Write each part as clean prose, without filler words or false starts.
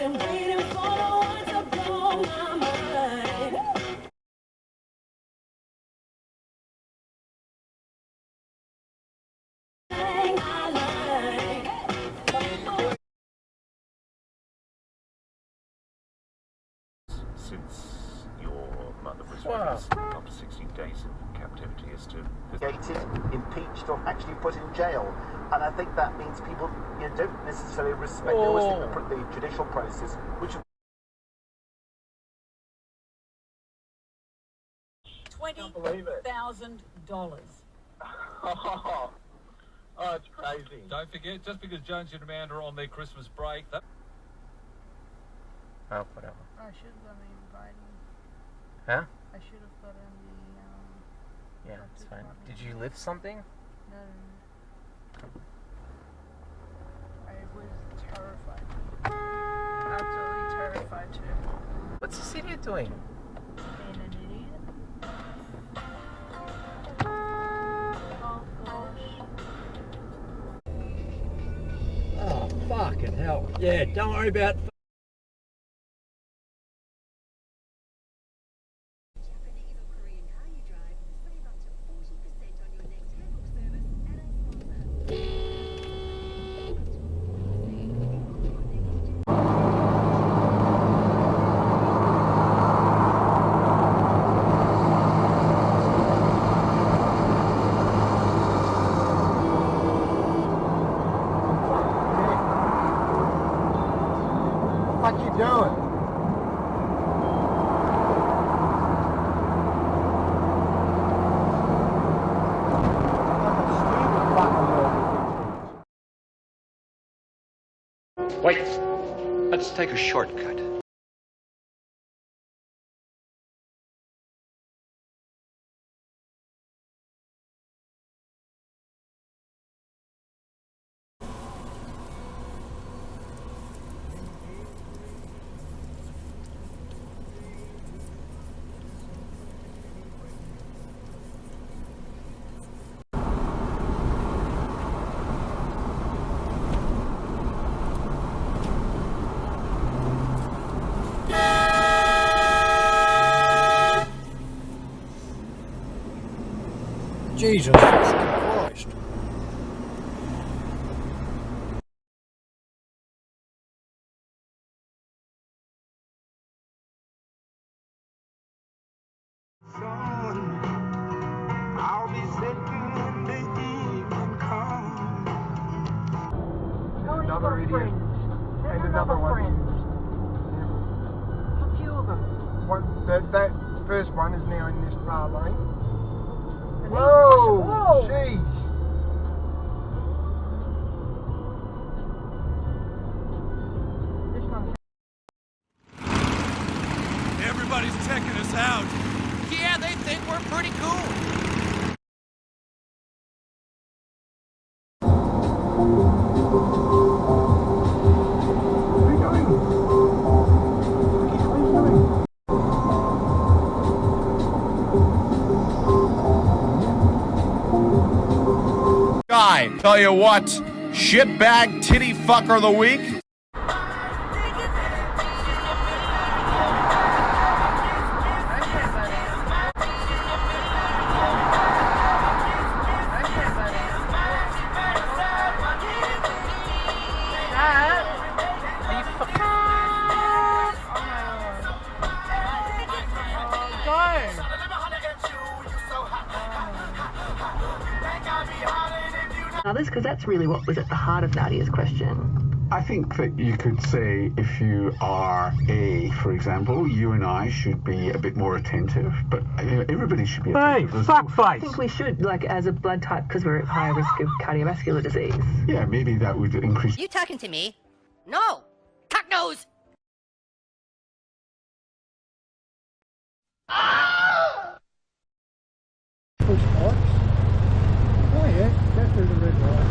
been waiting for the one to blow my mind. Since your mother was released after 16 days of captivity as to impeached or actually put in jail, and I think that means people don't necessarily respect. They always think the judicial process, which $20,000. Oh, it's crazy. Don't forget, just because Jonesy and Amanda are on their Christmas break, that... Oh, whatever. I should have done the inviting. Huh? I should have put in the, Yeah, it's fine. Did you lift something? No. I was terrified. Absolutely terrified too. What's this idiot doing? Being an idiot. Oh gosh. Oh, fucking hell. Yeah, don't worry about what you doing? Wait, let's take a shortcut. Jesus Christ. I'll be sitting when the evening comes. Another idiot. And another one. A few of them. That first one is now in this far lane. Whoa! Whoa! Jeez! This one's Everybody's checking us out. Yeah, they think we're pretty cool. Guy, tell you what, shitbag titty fucker of the week. Others, because that's really what was at the heart of Nadia's question. I think that you could say if you are A, for example, you and I should be a bit more attentive, but everybody should be attentive. Hey, fuckface! I think we should, like, as a blood type, because we're at higher risk of cardiovascular disease. Yeah, maybe that would increase. You talking to me? No! Cock nose! Push lights. Oh yeah, go through the red light.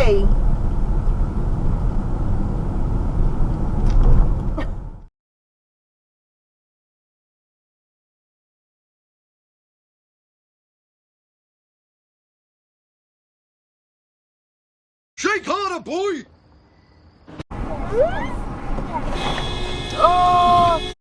way. Shake harder, boy! Oh!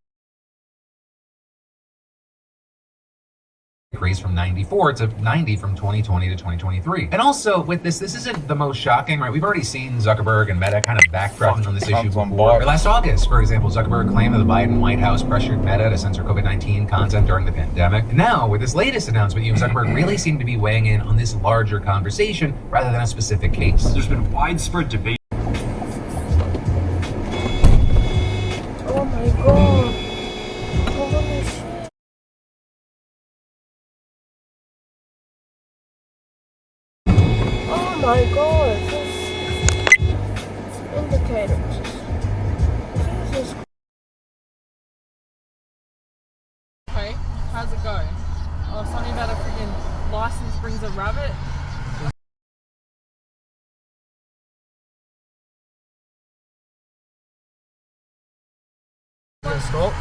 Increase from 94 to 90 from 2020 to 2023. And also with this isn't the most shocking, right? We've already seen Zuckerberg and Meta kind of backtracking on this issue before. Last August, for example, Zuckerberg claimed that the Biden White House pressured Meta to censor COVID-19 content during the pandemic. And now, with this latest announcement, Zuckerberg really seemed to be weighing in on this larger conversation rather than a specific case. There's been widespread debate. Oh my god. Holy shit. Oh my god, this indicators. Jesus. Hey, how's it go? Oh, something about a freaking license brings a rabbit. Stop.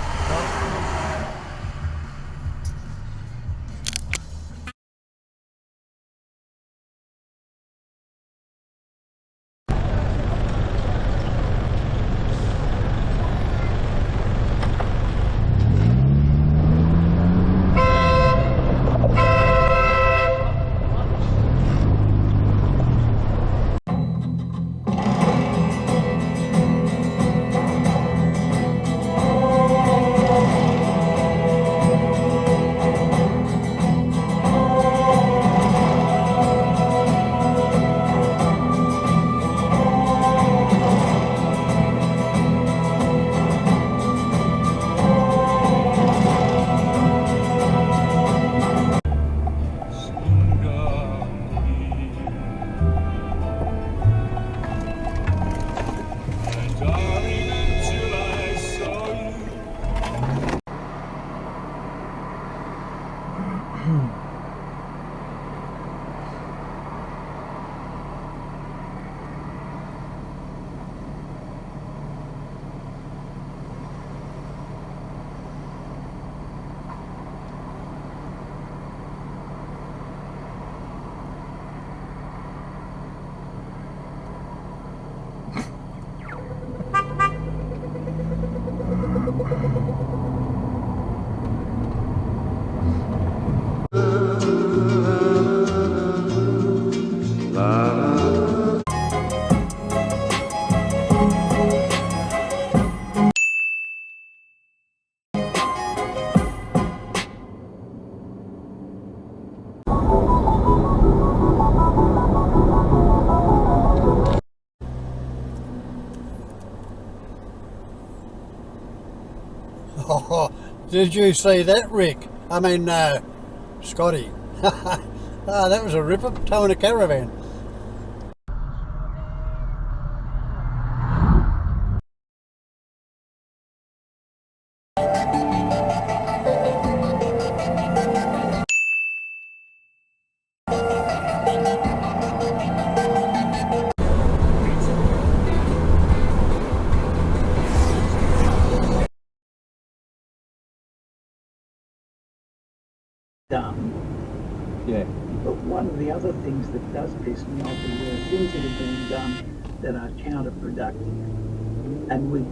Oh, did you see that, Rick? I mean, Scotty. That was a ripper, towing a caravan. Done. Yeah. But one of the other things that does piss me off is there are things that are being done that are counterproductive. And we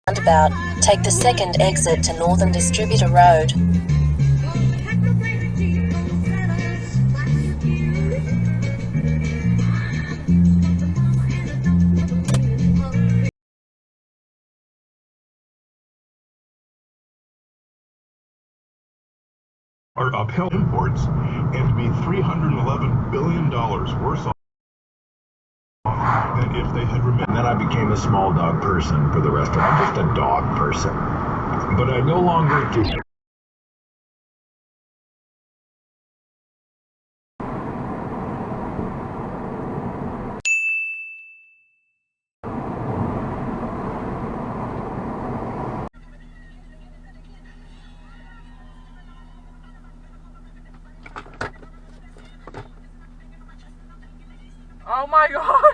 Roundabout, take the second exit to Northern Distributor Road. Are upheld imports and to be $311 billion worse off than if they had remained. And then I became a small dog person for the rest of it. I'm just a dog person. But I no longer do. Oh my god.